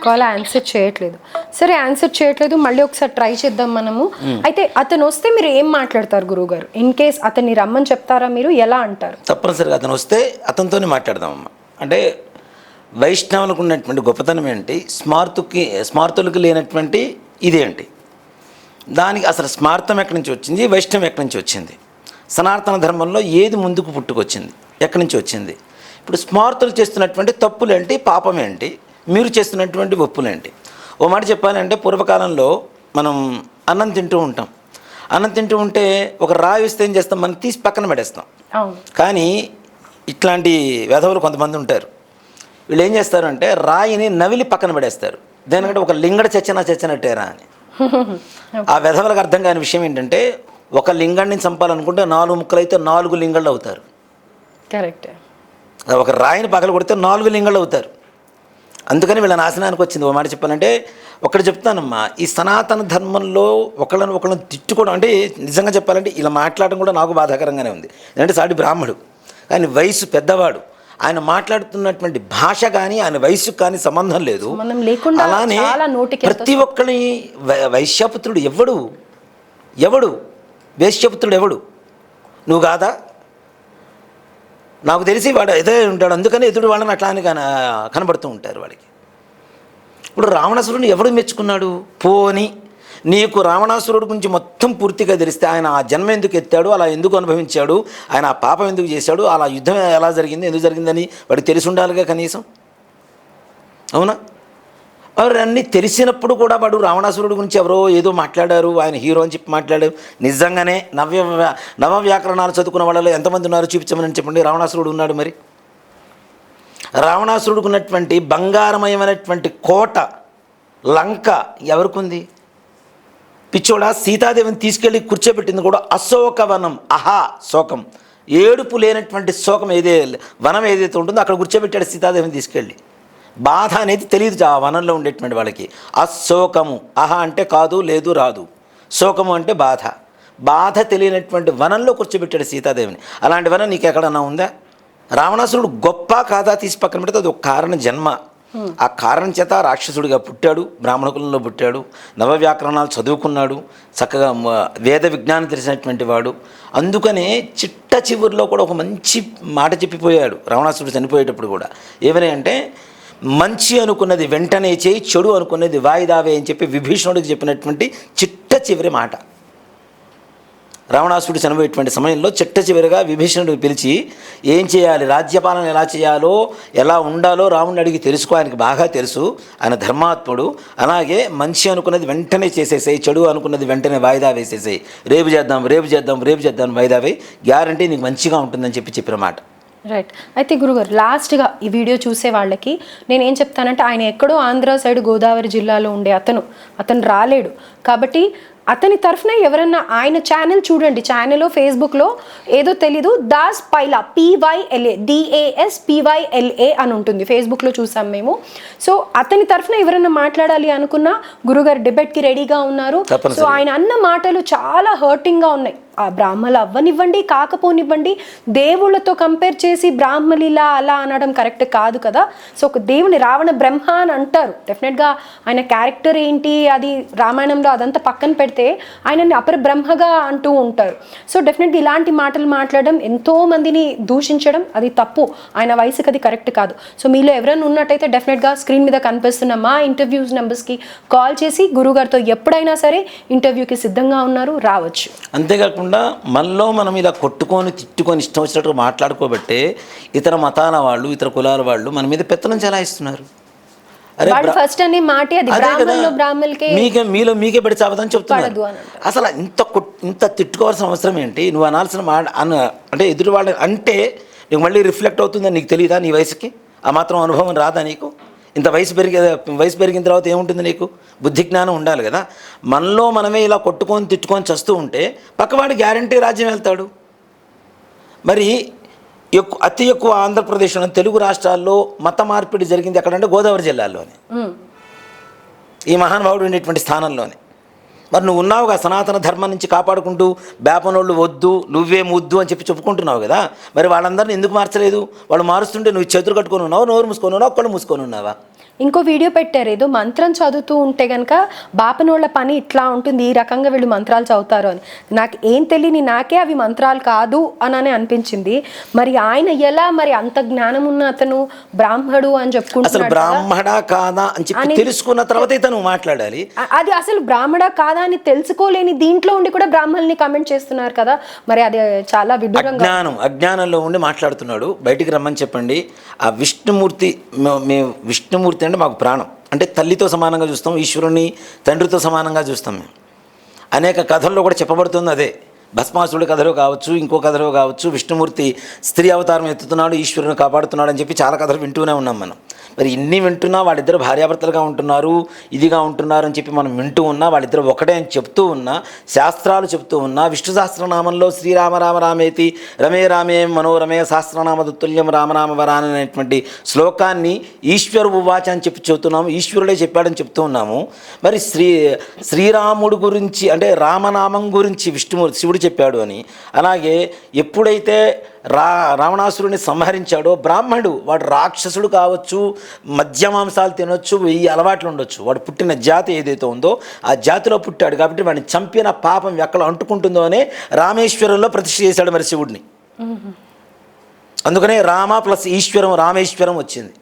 కాల్ ఆన్సర్ చేయట్లేదు. సరే, ఆన్సర్ చేయట్లేదు, మళ్ళీ ఒకసారి ట్రై చేద్దాం మనము. అయితే అతను వస్తే మీరు ఏం మాట్లాడతారు గురువుగారు? ఇన్ కేస్ అతన్ని రమ్మని చెప్తారా మీరు? ఎలా అంటారు? తప్పనిసరిగా అతను వస్తే అతనితోనే మాట్లాడదామమ్మా. అంటే వైష్ణవులకు ఉన్నటువంటి గొప్పతనం ఏంటి, స్మార్తులకు లేనటువంటి ఇదేంటి, దానికి అసలు స్మార్థం ఎక్కడి నుంచి వచ్చింది, వైష్ణవం ఎక్కడి నుంచి వచ్చింది, సనాతన ధర్మంలో ఏది ముందుకు పుట్టుకొచ్చింది, ఎక్కడి నుంచి వచ్చింది, ఇప్పుడు స్మార్తులు చేస్తున్నటువంటి తప్పులేంటి, పాపమేంటి, మీరు చేస్తున్నటువంటి ఒప్పులేంటి. ఓ మాట చెప్పాలంటే, పూర్వకాలంలో మనం అన్నం తింటూ ఉంటాం. అన్నం తింటూ ఉంటే ఒక రాయి వేస్తే ఏం చేస్తాం, మనం తీసి పక్కన పడేస్తాం. కానీ ఇట్లాంటి వెధవులు కొంతమంది ఉంటారు. వీళ్ళు ఏం చేస్తారంటే రాయిని నవిలి పక్కన పడేస్తారు. దేనికంటే ఒక లింగడ చచ్చినట్టేరా అని. ఆ వెధవులకు అర్థం కాని విషయం ఏంటంటే, ఒక లింగాన్ని చంపాలనుకుంటే 4 ముక్కలైతే 4 లింగాళ్ళు అవుతారు. కరెక్ట్. ఒక రాయిని పగలు కొడితే 4 లింగాళ్ళు అవుతారు. అందుకని వీళ్ళ నాశనానికి వచ్చింది. ఓ మాట చెప్పాలంటే ఒకటి చెప్తానమ్మా, ఈ సనాతన ధర్మంలో ఒకళ్ళని తిట్టుకోవడం అంటే, నిజంగా చెప్పాలంటే ఇలా మాట్లాడడం కూడా నాకు బాధాకరంగానే ఉంది. ఎందుకంటే సాటి బ్రాహ్మడు, కానీ వయసు పెద్దవాడు, ఆయన మాట్లాడుతున్నటువంటి భాష కానీ ఆయన వయసుకు కానీ సంబంధం లేదు. అలానే ప్రతి ఒక్కరి వైశ్యపుత్రుడు ఎవడు వేశ్యపుత్రుడు ఎవడు? నువ్వు కాదా? నాకు తెలిసి వాడు ఎదే ఉంటాడు, అందుకని ఎదుడు వాళ్ళని అట్లానే కనబడుతూ ఉంటారు వాడికి. ఇప్పుడు రావణాసురుడిని ఎవడు మెచ్చుకున్నాడు? పోని నీకు రావణాసురుడి గురించి మొత్తం పూర్తిగా తెలిస్తే, ఆయన ఆ జన్మ ఎందుకు ఎత్తాడు, అలా ఎందుకు అనుభవించాడు, ఆయన ఆ పాపం ఎందుకు చేశాడు, అలా యుద్ధం ఎలా జరిగింది, ఎందుకు జరిగిందని వాడికి తెలిసి ఉండాలిగా కనీసం. అవునా? వారు అన్నీ తెలిసినప్పుడు కూడా వాడు రావణాసురుడి గురించి ఎవరో ఏదో మాట్లాడారు, ఆయన హీరో అని చెప్పి మాట్లాడారు. నిజంగానే నవ వ్యాకరణాలు చదువుకున్న వాళ్ళలో ఎంతమంది ఉన్నారు చూపించమని చెప్పండి. రావణాసురుడు ఉన్నాడు. మరి రావణాసురుడికి ఉన్నటువంటి బంగారమయమైనటువంటి కోట లంక ఎవరికి ఉంది? పిచ్చోడా, సీతాదేవిని తీసుకెళ్ళి కూర్చోబెట్టింది కూడా అశోకవనం. శోకం, ఏడుపు లేనటువంటి శోకం వనం ఏదైతే ఉంటుందో అక్కడ కూర్చోబెట్టాడు సీతాదేవిని తీసుకెళ్ళి. బాధ అనేది తెలియదు ఆ వనంలో ఉండేటువంటి వాళ్ళకి. అశోకము, అంటే కాదు, లేదు, రాదు. శోకము అంటే బాధ తెలియనటువంటి వనంలో కూర్చోబెట్టాడు సీతాదేవిని. అలాంటి వనం నీకు ఎక్కడన్నా ఉందా? రావణాసురుడు గొప్ప కాదా తీసి పక్కన పెడితే అది ఒక కారణ జన్మ. ఆ కారణం చేత రాక్షసుడిగా పుట్టాడు, బ్రాహ్మణ కులంలో పుట్టాడు, నవవ్యాకరణాలు చదువుకున్నాడు, చక్కగా వేద విజ్ఞానం తెలిసినటువంటి వాడు. అందుకనే చిట్ట చివరిలో కూడా ఒక మంచి మాట చెప్పిపోయాడు రావణాసురుడు చనిపోయేటప్పుడు కూడా. ఏమని అంటే, మంచి అనుకున్నది వెంటనే చేయి, చెడు అనుకున్నది వాయిదావే అని చెప్పి విభీషణుడికి చెప్పినటువంటి చిట్ట చివరి మాట. రావణాసురుడు చనిపోయేటువంటి సమయంలో చిట్ట చివరిగా విభీషణుడికి పిలిచి ఏం చేయాలి, రాజ్యపాలన ఎలా చేయాలో, ఎలా ఉండాలో రావణుని అడిగి తెలుసుకో. ఆయనకి బాగా తెలుసు, ఆయన ధర్మాత్ముడు. అలాగే మంచి అనుకున్నది వెంటనే చేసేసాయి, చెడు అనుకున్నది వెంటనే వాయిదా వేసేసాయి. రేపు చేద్దాం వాయిదా వేయి, గ్యారంటీ నీకు మంచిగా ఉంటుందని చెప్పిన మాట. రైట్. అయితే గురుగారు, లాస్ట్గా ఈ వీడియో చూసే వాళ్ళకి నేనేం చెప్తానంటే, ఆయన ఎక్కడో ఆంధ్ర సైడ్ గోదావరి జిల్లాలో ఉండే అతను రాలేడు కాబట్టి అతని తరఫున ఎవరన్నా ఆయన ఛానల్ చూడండి, ఛానల్లో ఫేస్బుక్లో ఏదో తెలీదు, దాస్ పైలా PYLA DASPYLA అని ఉంటుంది, ఫేస్బుక్లో చూసాం మేము. సో అతని తరఫున ఎవరన్నా మాట్లాడాలి అనుకున్నా గురుగారు డిబేట్కి రెడీగా ఉన్నారు. సో ఆయన అన్న మాటలు చాలా హర్టింగ్గా ఉన్నాయి. ఆ బ్రాహ్మలు అవ్వనివ్వండి కాకపోనివ్వండి, దేవుళ్ళతో కంపేర్ చేసి బ్రాహ్మలు ఇలా అలా అనడం కరెక్ట్ కాదు కదా. సో ఒక దేవుని రావణ బ్రహ్మ అని అంటారు. డెఫినెట్గా ఆయన క్యారెక్టర్ ఏంటి అది రామాయణంలో అదంతా పక్కన పెడితే ఆయనని అపర బ్రహ్మగా అంటూ ఉంటారు. సో డెఫినెట్గా ఇలాంటి మాటలు మాట్లాడడం, ఎంతో మందిని దూషించడం అది తప్పు. ఆయన వయసుకి అది కరెక్ట్ కాదు. సో మీలో ఎవరైనా ఉన్నట్టయితే డెఫినెట్గా స్క్రీన్ మీద కనిపిస్తున్న మా ఇంటర్వ్యూస్ నెంబర్స్కి కాల్ చేసి గురుగారితో ఎప్పుడైనా సరే ఇంటర్వ్యూకి సిద్ధంగా ఉన్నారు, రావచ్చు. అంతేకాకుండా మనలో మనం ఇలా కొట్టుకొని తిట్టుకొని ఇష్టం వచ్చినట్టుగా మాట్లాడుకోబట్టే ఇతర మతాల వాళ్ళు, ఇతర కులాల వాళ్ళు మన మీద పెత్తనం చెలాయిస్తున్నారు. ఫస్ట్ అనే మాటే అది, బ్రాహ్మణులకే మీకే పెట్టి చావదని చెప్తున్నారు. అసలు ఇంత తిట్టుకోవాల్సిన అవసరం ఏంటి? నువ్వు అనాల్సిన మాట అంటే ఎదుటి వాళ్ళని అంటే నీకు మళ్ళీ రిఫ్లెక్ట్ అవుతుందని నీకు తెలియదా? నీ వయసుకి ఆ మాత్రం అనుభవం రాదా నీకు? ఇంత వయసు పెరిగిన తర్వాత ఏముంటుంది నీకు? బుద్ధి జ్ఞానం ఉండాలి కదా. మనలో మనమే ఇలా కొట్టుకొని తిట్టుకొని చస్తూ ఉంటే పక్కవాడి గ్యారంటీ రాజ్యం వెళ్తాడు. మరి అతి ఎక్కువ ఆంధ్రప్రదేశ్లో తెలుగు రాష్ట్రాల్లో మత మార్పిడి జరిగింది ఎక్కడంటే గోదావరి జిల్లాలోనే, ఈ మహానుభావుడు ఉండేటువంటి స్థానంలోనే. మరి నువ్వు ఉన్నావుగా సనాతన ధర్మం నుంచి కాపాడుకుంటూ బేపనోళ్ళు వద్దు నువ్వే ముద్దు అని చెప్పి చెప్పుకుంటున్నావు కదా. మరి వాళ్ళందరినీ ఎందుకు మార్చలేదు? వాళ్ళు మారుస్తుంటే నువ్వు చేతులు కట్టుకొని ఉన్నావు, నోరు మూసుకొని ఉన్నావు, ఒక్కళ్ళు మూసుకొని ఉన్నావా? ఇంకో వీడియో పెట్టారు, ఏదో మంత్రం చదువుతూ ఉంటే కనుక బాపనోళ్ళ పని ఇట్లా ఉంటుంది, ఈ రకంగా వీళ్ళు మంత్రాలు చదువుతారు అని. నాకు ఏం తెలియని నాకే అవి మంత్రాలు కాదు అని అనిపించింది. మరి ఆయన ఎలా మరి అంత జ్ఞానం ఉన్న అతను బ్రాహ్మడు అని చెప్పుకుంటున్నాడు. బ్రాహ్మడా కాదా అని చెప్పి తెలుసుకున్న తర్వాత ఇతను మాట్లాడాలి. అది అసలు బ్రాహ్మడా కాదా అని తెలుసుకోలేని దీంట్లో ఉండి కూడా బ్రాహ్మణుల్ని కమెంట్ చేస్తున్నారు కదా. మరి అది చాలా విడ్డూరంగా అజ్ఞానంలో ఉండి మాట్లాడుతున్నాడు. బయటికి రమ్మని చెప్పండి. ఆ విష్ణుమూర్తి అంటే మాకు ప్రాణం, అంటే తల్లితో సమానంగా చూస్తాం, ఈశ్వరుని తండ్రితో సమానంగా చూస్తాం మేము. అనేక కథల్లో కూడా చెప్పబడుతుంది అదే. భస్మాసురుడి కథలో కావచ్చు, ఇంకో కథలో కావచ్చు, విష్ణుమూర్తి స్త్రీ అవతారం ఎత్తుతున్నాడు, ఈశ్వరుని కాపాడుతున్నాడు అని చెప్పి చాలా కథలు వింటూనే ఉన్నాం మనం. మరి ఇన్ని వింటున్నా వాళ్ళిద్దరు భార్యాభర్తలుగా ఉంటున్నారు, ఇదిగా ఉంటున్నారు అని చెప్పి మనం వింటూ ఉన్నా, వాళ్ళిద్దరు ఒకటే అని చెప్తూ ఉన్నా, శాస్త్రాలు చెప్తూ ఉన్నా, విష్ణు సహస్రనామంలో శ్రీరామ రామ రామేతి రమే రామే మనోరమే సహస్రనామ దుత్తుల్యం రామనామ వరాన్ అనేటువంటి శ్లోకాన్ని ఈశ్వరు ఉవాచ అని చెప్పి చెబుతున్నాము, ఈశ్వరుడే చెప్పాడని చెప్తూ ఉన్నాము. మరి శ్రీరాముడు గురించి అంటే రామనామం గురించి విష్ణుమూర్తి శివుడు చెప్పాడు అని. అలాగే ఎప్పుడైతే రావణాసురుని సంహరించాడో బ్రాహ్మణుడు, వాడు రాక్షసుడు కావచ్చు, మద్యమాంసాలు తినొచ్చు, 1000 అలవాట్లు ఉండొచ్చు, వాడు పుట్టిన జాతి ఏదైతే ఉందో ఆ జాతిలో పుట్టాడు కాబట్టి వాడిని చంపిన పాపం ఎక్కడ అంటుకుంటుందో అనే రామేశ్వరంలో ప్రతిష్ఠ చేశాడు మరి శివుడిని. అందుకనే రామ ప్లస్ ఈశ్వరం రామేశ్వరం వచ్చింది.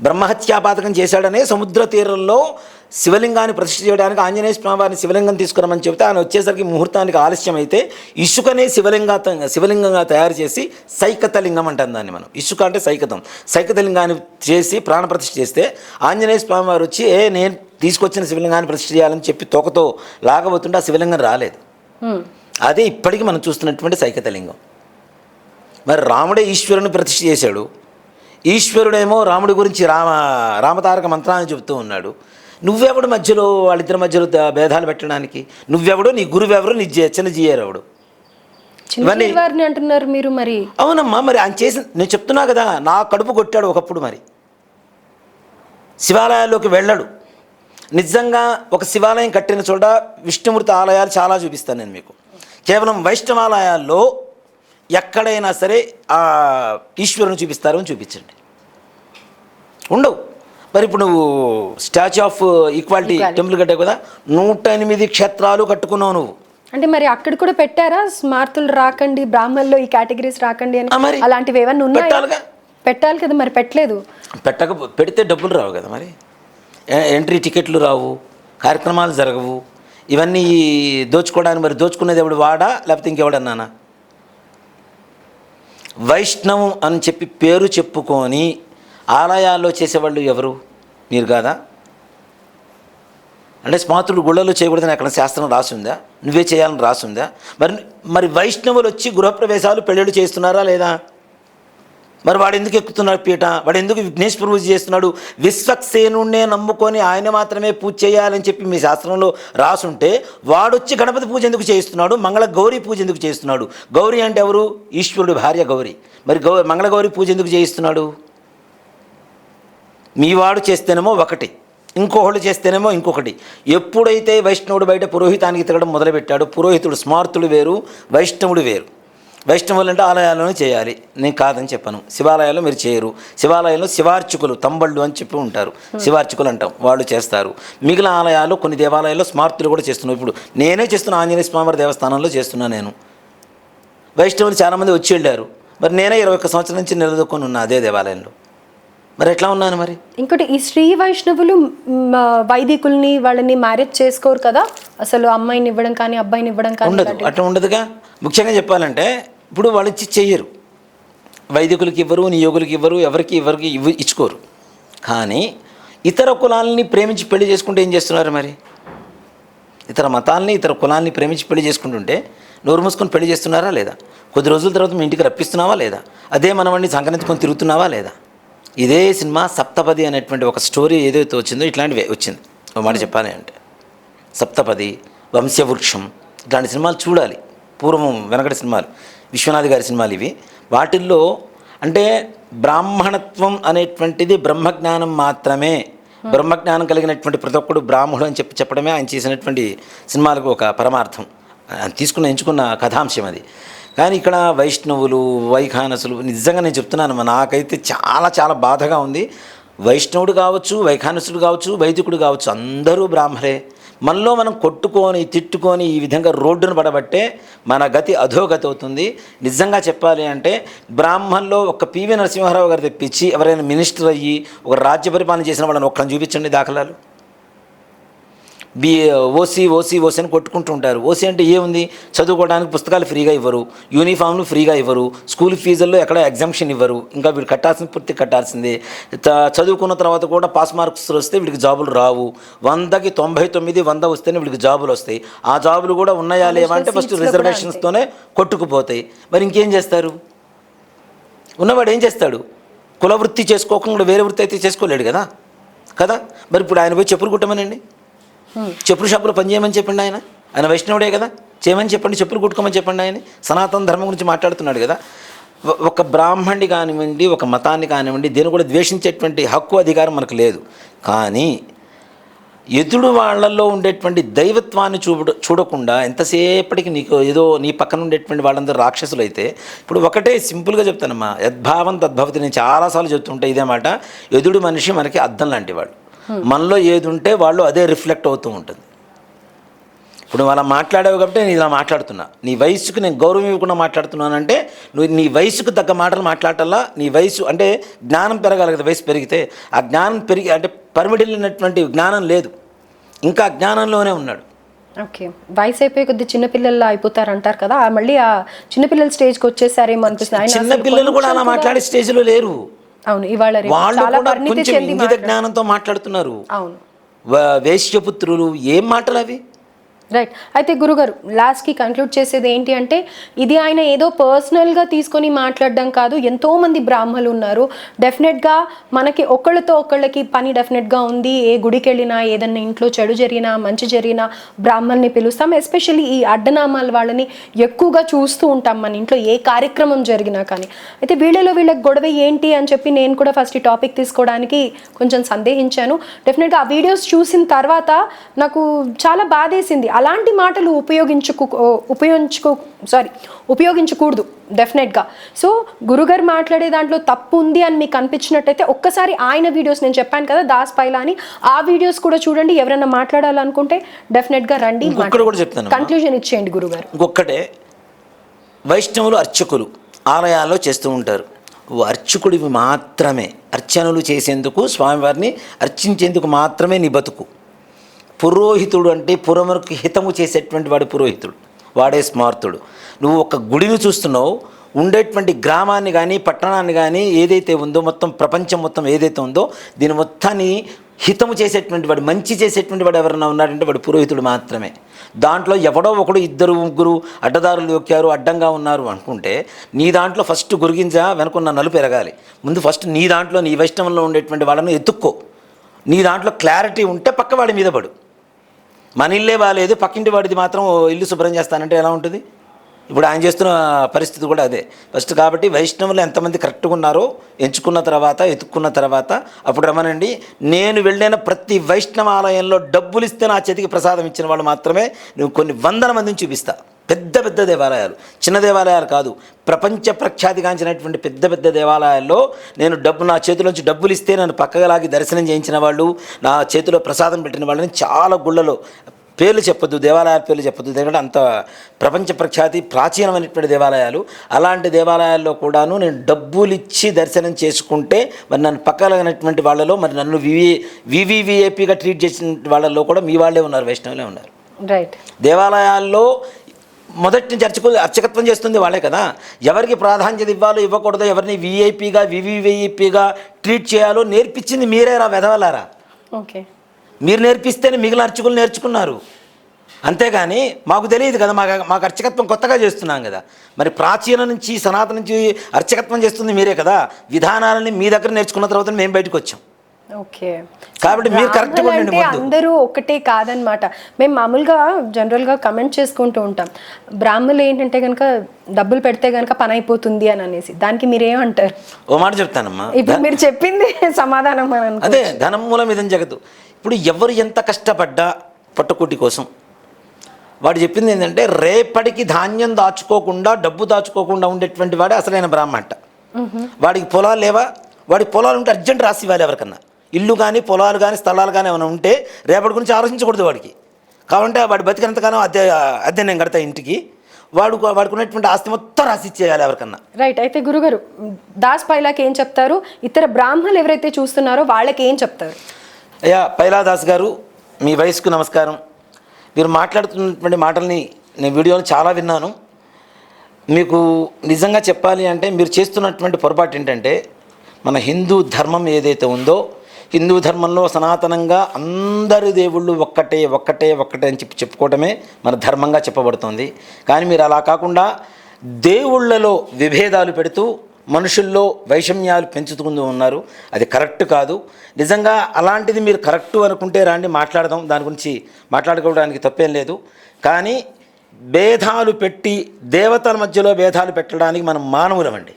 బ్రహ్మహత్యాపాతకం చేశాడనే సముద్ర తీరంలో శివలింగాన్ని ప్రతిష్ఠ చేయడానికి ఆంజనేయ స్వామి వారిని శివలింగం తీసుకురమని చెబితే ఆయన వచ్చేసరికి ముహూర్తానికి ఆలస్యం అయితే ఇసుకనే శివలింగంగా తయారు చేసి సైకతలింగం అంటాం దాన్ని మనం. ఇసుక అంటే సైకతలింగాన్ని చేసి ప్రాణప్రతిష్ఠ చేస్తే ఆంజనేయ స్వామి వారు వచ్చి నేను తీసుకొచ్చిన శివలింగాన్ని ప్రతిష్ఠ చేయాలని చెప్పి తోకతో లాగబోతుంటే ఆ శివలింగం రాలేదు. అదే ఇప్పటికీ మనం చూస్తున్నటువంటి సైకతలింగం. మరి రాముడే ఈశ్వరుని ప్రతిష్ఠ చేశాడు, ఈశ్వరుడేమో రాముడి గురించి రామతారక మంత్రాన్ని చెబుతూ ఉన్నాడు. నువ్వెవడు మధ్యలో వాళ్ళిద్దరి మధ్యలో భేదాలు పెట్టడానికి? నువ్వెవడు, నీ గురువెవరు, నీ చిన్నజీయరెవడు? ఇవన్నీ అంటున్నారు మీరు. మరి అవునమ్మా, మరి ఆయన చేసి నేను చెప్తున్నా కదా, నా కడుపు కొట్టాడు ఒకప్పుడు. మరి శివాలయాల్లోకి వెళ్ళాడు. నిజంగా ఒక శివాలయం కట్టిన చోట విష్ణుమూర్తి ఆలయాలు చాలా చూపిస్తాను నేను మీకు. కేవలం వైష్ణవాలయాల్లో ఎక్కడైనా సరే ఆ ఈశ్వరుని చూపిస్తారు అని చూపించండి, ఉండవు. మరి ఇప్పుడు నువ్వు స్టాచ్యూ ఆఫ్ ఈక్వాలిటీ టెంపుల్ కట్టావు కదా, 108 క్షేత్రాలు కట్టుకున్నావు నువ్వు. అంటే మరి అక్కడ కూడా పెట్టారా స్మార్తులు రాకండి, బ్రాహ్మణుల్లో ఈ కేటగిరీస్ రాకండి అని? మరి అలాంటివి ఏమన్నా ఉన్నాయా? పెట్టాలి కదా, మరి పెట్టలేదు. పెడితే డబ్బులు రావు కదా, మరి ఎంట్రీ టికెట్లు రావు, కార్యక్రమాలు జరగవు. ఇవన్నీ దోచుకోవడానికి మరి దోచుకునేది ఎవడు, వాడా లేకపోతే ఇంకెవడన్నానా? వైష్ణవం అని చెప్పి పేరు చెప్పుకొని ఆలయాల్లో చేసేవాళ్ళు ఎవరు? మీరు కాదా? అంటే స్మార్తుడు గుళ్ళలో చేయకూడదని అక్కడ శాస్త్రం రాసుందా? నువ్వే చేయాలని రాసుందా? మరి వైష్ణవులు వచ్చి గృహప్రవేశాలు పెళ్ళిళ్ళు చేస్తున్నారా లేదా? మరి వాడు ఎందుకు ఎక్కుతున్నాడు పీట? వాడు ఎందుకు విఘ్నేశ్వర పూజ చేస్తున్నాడు? విశ్వక్సేనుణ్ణే నమ్ముకొని ఆయన మాత్రమే పూజ చేయాలని చెప్పి మీ శాస్త్రంలో రాసుంటే వాడొచ్చి గణపతి పూజ ఎందుకు చేస్తున్నాడు? మంగళ గౌరీ పూజ ఎందుకు చేస్తున్నాడు? గౌరీ అంటే ఎవరు? ఈశ్వరుడు భార్య గౌరీ. మరి మంగళ గౌరీ పూజ ఎందుకు చేయిస్తున్నాడు? మీ వాడు చేస్తేనేమో ఒకటి, ఇంకొకళ్ళు చేస్తేనేమో ఇంకొకటి. ఎప్పుడైతే వైష్ణవుడు బయట పురోహితానికి తిరగడం మొదలుపెట్టాడు, పురోహితుడు స్మార్తుడు వేరు, వైష్ణవుడు వేరు. వైష్ణవులు అంటే ఆలయాల్లోనే చేయాలి, నేను కాదని చెప్పను. శివాలయాల్లో మీరు చేయరు. శివాలయంలో శివార్చకులు, తంబళ్ళు అని చెప్పి ఉంటారు, శివార్చకులు అంటాం, వాళ్ళు చేస్తారు. మిగిలిన ఆలయాలు, కొన్ని దేవాలయాల్లో స్మార్తులు కూడా చేస్తున్నారు. ఇప్పుడు నేనే చేస్తున్నా, ఆంజనేయ స్వామివారి దేవస్థానంలో చేస్తున్నా నేను. వైష్ణవులు చాలామంది వచ్చి వెళ్ళారు, మరి నేనే 21 సంవత్సరాల నుంచి నిలదొక్కొని ఉన్నా అదే దేవాలయంలో. మరి ఎట్లా ఉన్నాను మరి? ఇంకోటి, ఈ శ్రీ వైష్ణవులు వైదికుల్ని వాళ్ళని మ్యారేజ్ చేసుకోరు కదా, అసలు అమ్మాయిని ఇవ్వడం కానీ అబ్బాయిని ఇవ్వడం కానీ ఉండదు, అట్లా ఉండదుగా. ముఖ్యంగా చెప్పాలంటే ఇప్పుడు వాళ్ళు ఇచ్చి చెయ్యరు, వైదికులకి ఇవ్వరు, నియోగులకి ఇవ్వరు, ఎవరికి ఇచ్చుకోరు. కానీ ఇతర కులాలని ప్రేమించి పెళ్లి చేసుకుంటే ఏం చేస్తున్నారు మరి? ఇతర మతాలని, ఇతర కులాలని ప్రేమించి పెళ్లి చేసుకుంటుంటే నోరు మూసుకొని పెళ్లి చేస్తున్నారా లేదా? కొద్ది రోజుల తర్వాత మీ ఇంటికి రప్పిస్తున్నావా లేదా? అదే మనవాడిని సంకరించుకొని తిరుగుతున్నావా లేదా? ఇదే సినిమా సప్తపది అనేటువంటి ఒక స్టోరీ ఏదైతే వచ్చిందో ఇట్లాంటివి వచ్చింది. ఒక మాట చెప్పాలి అంటే సప్తపది, వంశవృక్షం, ఇట్లాంటి సినిమాలు చూడాలి. పూర్వం వెనకటి సినిమాలు, విశ్వనాథ్ గారి సినిమాలు ఇవి. వాటిల్లో అంటే బ్రాహ్మణత్వం అనేటువంటిది బ్రహ్మజ్ఞానం మాత్రమే, బ్రహ్మజ్ఞానం కలిగినటువంటి ప్రతి ఒక్కడు బ్రాహ్మణుడు అని చెప్పడమే ఆయన చేసినటువంటి సినిమాలకు ఒక పరమార్థం. ఎంచుకున్న కథాంశం అది. కానీ ఇక్కడ వైష్ణవులు, వైఖానసులు, నిజంగా నేను చెప్తున్నాను, నాకైతే చాలా చాలా బాధగా ఉంది. వైష్ణవుడు కావచ్చు, వైఖానసుడు కావచ్చు, వైదికుడు కావచ్చు, అందరూ బ్రాహ్మణే. మనలో మనం కొట్టుకొని తిట్టుకొని ఈ విధంగా రోడ్డును పడబట్టే మన గతి అధోగతి అవుతుంది. నిజంగా చెప్పాలి అంటే బ్రాహ్మణుల్లో ఒక పివి నరసింహారావు గారు తెప్పించి ఎవరైనా మినిస్టర్ అయ్యి ఒక రాజ్య పరిపాలన చేసిన వాళ్ళని ఒక్కరిని చూపించండి దాఖలాలు. ఓసీ అని కొట్టుకుంటూ ఉంటారు. ఓసీ అంటే ఏముంది? చదువుకోవడానికి పుస్తకాలు ఫ్రీగా ఇవ్వరు, యూనిఫామ్లు ఫ్రీగా ఇవ్వరు, స్కూల్ ఫీజుల్లో ఎక్కడ ఎగ్జామ్షన్ ఇవ్వరు, ఇంకా వీడు కట్టాల్సింది పూర్తి కట్టాల్సిందే. చదువుకున్న తర్వాత కూడా పాస్ మార్క్స్ వస్తే వీడికి జాబులు రావు. 100కి 99, 100 వస్తేనే వీడికి జాబులు వస్తాయి. ఆ జాబులు కూడా ఉన్నాయా లేవా అంటే ఫస్ట్ రిజర్వేషన్స్తోనే కొట్టుకుపోతాయి. మరి ఇంకేం చేస్తారు? ఉన్నవాడు ఏం చేస్తాడు? కులవృత్తి చేసుకోకుండా వేరే వృత్తి అయితే చేసుకోలేడు కదా. మరి ఇప్పుడు ఆయన పోయి చెప్పులు కుట్టమనండి, చెప్పులు షాపులో పనిచేయమని చెప్పండి. ఆయన వైష్ణవుడే కదా, చేయమని చెప్పండి, చెప్పులు కుట్టుకోమని చెప్పండి. ఆయన సనాతన ధర్మం గురించి మాట్లాడుతున్నాడు కదా. ఒక బ్రాహ్మణుడి కానివ్వండి, ఒక మతాన్ని కానివ్వండి, దేని కూడా ద్వేషించేటువంటి హక్కు, అధికారం మనకు లేదు. కానీ ఎదుడు వాళ్ళల్లో ఉండేటువంటి దైవత్వాన్ని చూడకుండా ఎంతసేపటికి నీకు ఏదో నీ పక్కన ఉండేటువంటి వాళ్ళందరూ రాక్షసులు అయితే, ఇప్పుడు ఒకటే సింపుల్గా చెప్తానమ్మా, యద్భావం తద్భవతి. నేను చాలాసార్లు చెప్తుంటా ఇదే మాట. ఎదుడు మనిషి మనకి అద్దం లాంటి వాడు. మనలో ఏది ఉంటే వాళ్ళు అదే రిఫ్లెక్ట్ అవుతూ ఉంటుంది. ఇప్పుడు అలా మాట్లాడావు కాబట్టి నేను ఇలా మాట్లాడుతున్నా. నీ వయసుకు నేను గౌరవం ఇవ్వకుండా మాట్లాడుతున్నానంటే నువ్వు నీ వయసుకు తగ్గ మాటలు మాట్లాడాలా. నీ వయసు అంటే జ్ఞానం పెరగాలి కదా. వయసు పెరిగితే ఆ జ్ఞానం పెరిగి అంటే పరిమిడిల్లినటువంటి జ్ఞానం లేదు, ఇంకా అజ్ఞానంలోనే ఉన్నాడు. ఓకే, వయసు అయిపోయి కొద్ది చిన్నపిల్లలు అయిపోతారు అంటారు కదా, మళ్ళీ ఆ చిన్నపిల్లల స్టేజ్కి వచ్చేసారేమో అనిపిస్తుంది. చిన్నపిల్లలు కూడా అలా మాట్లాడే స్టేజ్లో లేరు. అవును, ఇవాళ వాళ్ళు కొంచెం ఇంగిత జ్ఞానంతో మాట్లాడుతున్నారు. అవును, వేశ్యపుత్రులు, ఏం మాటలు అవి? రైట్. అయితే గురుగారు, లాస్ట్కి కంక్లూడ్ చేసేది ఏంటి అంటే, ఇది ఆయన ఏదో పర్సనల్గా తీసుకొని మాట్లాడడం కాదు. ఎంతోమంది బ్రాహ్మణులు ఉన్నారు. డెఫినెట్గా మనకి ఒకళ్ళతో ఒకళ్ళకి పని డెఫినెట్గా ఉంది. ఏ గుడికి వెళ్ళినా, ఏదన్నా ఇంట్లో చెడు జరిగినా, మంచి జరిగినా బ్రాహ్మణ్ని పిలుస్తాం. ఎస్పెషల్లీ ఈ అడ్డనామాల వాళ్ళని ఎక్కువగా చూస్తూ ఉంటాం మన ఇంట్లో ఏ కార్యక్రమం జరిగినా కానీ. అయితే వీళ్ళకి గొడవ ఏంటి అని చెప్పి నేను కూడా ఫస్ట్ ఈ టాపిక్ తీసుకోవడానికి కొంచెం సందేహించాను. డెఫినెట్గా ఆ వీడియోస్ చూసిన తర్వాత నాకు చాలా బాధేసింది. అలాంటి మాటలు ఉపయోగించకూడదు డెఫినెట్గా. సో గురుగారు మాట్లాడే దాంట్లో తప్పు ఉంది అని మీకు అనిపించినట్టయితే ఒక్కసారి ఆయన వీడియోస్, నేను చెప్పాను కదా దాస్ పైలా అని, ఆ వీడియోస్ కూడా చూడండి. ఎవరైనా మాట్లాడాలనుకుంటే డెఫినెట్గా రండి, కన్క్లూజన్ ఇచ్చేయండి గురుగారు. ఇంకొక్కటే, వైష్ణవులు అర్చకులు ఆలయాల్లో చేస్తూ ఉంటారు. అర్చకుడివి మాత్రమే, అర్చనలు చేసేందుకు, స్వామివారిని అర్చించేందుకు మాత్రమే నీ బతుకు. పురోహితుడు అంటే పురమునకు హితము చేసేటువంటి వాడు పురోహితుడు, వాడే స్మార్తుడు. నువ్వు ఒక గుడిని చూస్తున్నావు, ఉండేటువంటి గ్రామాన్ని కానీ పట్టణాన్ని కానీ ఏదైతే ఉందో, మొత్తం ప్రపంచం మొత్తం ఏదైతే ఉందో దీని మొత్తాన్ని హితము చేసేటువంటి వాడు, మంచి చేసేటువంటి వాడు ఎవరైనా ఉన్నాడంటే వాడు పురోహితుడు మాత్రమే. దాంట్లో ఎవడో ఒకడు, ఇద్దరు ముగ్గురు అడ్డదారులు యొక్కారు, అడ్డంగా ఉన్నారు అనుకుంటే నీ దాంట్లో ఫస్ట్ గురిగింజ వెనుకున్న నలుపు ఎరగాలి. ముందు ఫస్ట్ నీ దాంట్లో, నీ వైష్ణవంలో ఉండేటువంటి వాళ్ళను ఎత్తుక్కో. నీ దాంట్లో క్లారిటీ ఉంటే పక్క వాడి మీద పడు. మన ఇల్లే బాగాలేదు, పక్కింటి వాడిది మాత్రం ఇల్లు శుభ్రం చేస్తానంటే ఎలా ఉంటుంది? ఇప్పుడు ఆయన చేస్తున్న పరిస్థితి కూడా అదే. ఫస్ట్ కాబట్టి వైష్ణవులు ఎంతమంది కరెక్ట్గా ఉన్నారో ఎంచుకున్న తర్వాత, ఎత్తుక్కున్న తర్వాత అప్పుడు రమ్మనండి. నేను వెళ్ళిన ప్రతి వైష్ణవ ఆలయంలో డబ్బులు ఇస్తే నా చేతికి ప్రసాదం ఇచ్చిన వాళ్ళు మాత్రమే నువ్వు కొన్ని వందల మందిని చూపిస్తా. పెద్ద పెద్ద దేవాలయాలు, చిన్న దేవాలయాలు కాదు, ప్రపంచ ప్రఖ్యాతిగాంచినటువంటి పెద్ద పెద్ద దేవాలయాల్లో నేను నా చేతిలోంచి డబ్బులు ఇస్తే నన్ను పక్కగా లాగి దర్శనం చేయించిన వాళ్ళు, నా చేతిలో ప్రసాదం పెట్టిన వాళ్ళని చాలా గుళ్ళలో, పేర్లు చెప్పొద్దు, దేవాలయాల పేర్లు చెప్పొద్దు, ఎందుకంటే అంత ప్రపంచ ప్రఖ్యాతి ప్రాచీనమైనటువంటి దేవాలయాలు. అలాంటి దేవాలయాల్లో కూడాను నేను డబ్బులు ఇచ్చి దర్శనం చేసుకుంటే మరి నన్ను పక్కనటువంటి వాళ్ళలో, మరి నన్ను వివివిఐపిగా ట్రీట్ చేసిన వాళ్ళలో కూడా మీ వాళ్ళే ఉన్నారు, వైష్ణవులే ఉన్నారు. రైట్. దేవాలయాల్లో మొదటి నుంచి అర్చకత్వం చేస్తుంది వాళ్ళే కదా. ఎవరికి ప్రాధాన్యత ఇవ్వాలో ఇవ్వకూడదో, ఎవరిని విఐపిగా వివిఐపిగా ట్రీట్ చేయాలో నేర్పించింది మీరేరా వెధవలారా. ఓకే, మీరు నేర్పిస్తేనే మిగిలిన అర్చకులు నేర్చుకున్నారు. అంతేగాని మాకు తెలియదు కదా, మాకు అర్చకత్వం కొత్తగా చేస్తున్నాం కదా. మరి ప్రాచీన నుంచి, సనాతన నుంచి అర్చకత్వం చేస్తుంది మీరే కదా. విధానాలని మీ దగ్గర నేర్చుకున్న తర్వాత మేము బయటకు వచ్చాం. ఓకే, కాబట్టి మీరు కరెక్ట్గా ఉండండి. అందరూ ఒకటే కాదనమాట. మేము మామూలుగా జనరల్గా కమెంట్ చేసుకుంటూ ఉంటాం, బ్రాహ్మణులు ఏంటంటే కనుక డబ్బులు పెడితే కనుక పని అయిపోతుంది అని అనేసి. దానికి మీరేమంటారు? ఓ మాట చెప్తానమ్మా, ఇప్పుడు మీరు చెప్పింది సమాధానం. అదే, ధనం మూలం ఇదని జగదు. ఇప్పుడు ఎవరు ఎంత కష్టపడ్డా పట్టుకూటి కోసం, వాడు చెప్పింది ఏంటంటే రేపటికి ధాన్యం దాచుకోకుండా, డబ్బు దాచుకోకుండా ఉండేటువంటి వాడే అసలైన బ్రాహ్మణ. వాడికి పొలాలు లేవా? వాడి పొలాలు ఉంటే అర్జెంట్ రాసి ఇవ్వాలి ఎవరికన్నా. ఇల్లు కానీ, పొలాలు కానీ, స్థలాలు కానీ ఏమైనా ఉంటే రేపటి గురించి ఆలోచించకూడదు వాడికి. కాబట్టి వాడి బతికినంతగానో అద్దె నేను కడతా ఇంటికి, వాడికి ఉన్నటువంటి ఆస్తి మొత్తం రాసి ఇచ్చేయాలి ఎవరికన్నా. రైట్. అయితే గురుగారు, దాస్ పైలాకి ఏం చెప్తారు? ఇతర బ్రాహ్మణులు ఎవరైతే చూస్తున్నారో వాళ్ళకి ఏం చెప్తారు? అయ్యా పైలాదాస్ గారు, మీ వయసుకు నమస్కారం. మీరు మాట్లాడుతున్నటువంటి మాటల్ని నేను వీడియోలో చాలా విన్నాను. మీకు నిజంగా చెప్పాలి అంటే మీరు చేస్తున్నటువంటి పొరపాటు ఏంటంటే, మన హిందూ ధర్మం ఏదైతే ఉందో, హిందూ ధర్మంలో సనాతనంగా అందరి దేవుళ్ళు ఒక్కటే ఒక్కటే ఒక్కటే అని చెప్పుకోవటమే మన ధర్మంగా చెప్పబడుతుంది. కానీ మీరు అలా కాకుండా దేవుళ్ళలో విభేదాలు పెడుతూ మనుషుల్లో వైషమ్యాలు పెంచుతూ ఉన్నారు. అది కరెక్ట్ కాదు. నిజంగా అలాంటిది మీరు కరెక్టు అనుకుంటే రాండి, మాట్లాడదాం. దాని గురించి మాట్లాడుకోవడానికి తప్పేం లేదు. కానీ భేదాలు పెట్టి దేవతల మధ్యలో భేదాలు పెట్టడానికి మనం మానవులమండి,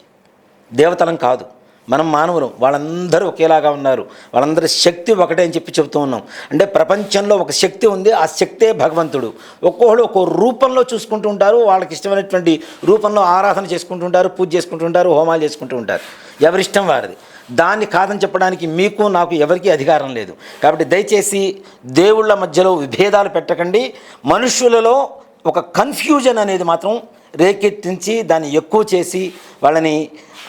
దేవతలం కాదు. మనం మానవులం. వాళ్ళందరూ ఒకేలాగా ఉన్నారు, వాళ్ళందరి శక్తి ఒకటే అని చెప్తూ ఉన్నాం. అంటే ప్రపంచంలో ఒక శక్తి ఉంది, ఆ శక్తే భగవంతుడు. ఒక్కొక్కళ్ళు ఒక్కో రూపంలో చూసుకుంటూ ఉంటారు, వాళ్ళకి ఇష్టమైనటువంటి రూపంలో ఆరాధన చేసుకుంటూ ఉంటారు, పూజ చేసుకుంటూ ఉంటారు, హోమాలు చేసుకుంటూ ఉంటారు. ఎవరిష్టం వారిది. దాన్ని కాదని చెప్పడానికి మీకు నాకు ఎవరికీ అధికారం లేదు. కాబట్టి దయచేసి దేవుళ్ళ మధ్యలో విభేదాలు పెట్టకండి. మనుషులలో ఒక కన్ఫ్యూజన్ అనేది మాత్రం రేకెత్తించి దాన్ని ఎక్కువ చేసి వాళ్ళని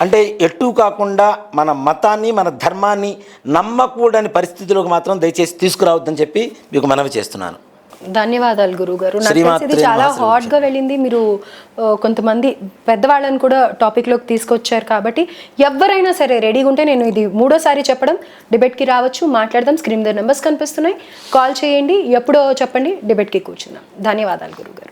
అంటే ఎటు కాకుండా మన మతాన్ని, మన ధర్మాన్ని నమ్మకూడని పరిస్థితిలోకి మాత్రం దయచేసి తీసుకురావద్దని చెప్పి మీకు మనవి చేస్తున్నాను. ధన్యవాదాలు గురుగారు. ఇది చాలా హాట్గా వెళ్ళింది. మీరు కొంతమంది పెద్దవాళ్ళని కూడా టాపిక్లోకి తీసుకొచ్చారు. కాబట్టి ఎవరైనా సరే రెడీగా ఉంటే, నేను ఇది 3వ చెప్పడం, డిబేట్కి రావచ్చు, మాట్లాడదాం. స్క్రీన్ మీద నెంబర్స్ కనిపిస్తున్నాయి, కాల్ చేయండి, ఎప్పుడో చెప్పండి, డిబేట్కి కూర్చుందాం. ధన్యవాదాలు గురుగారు.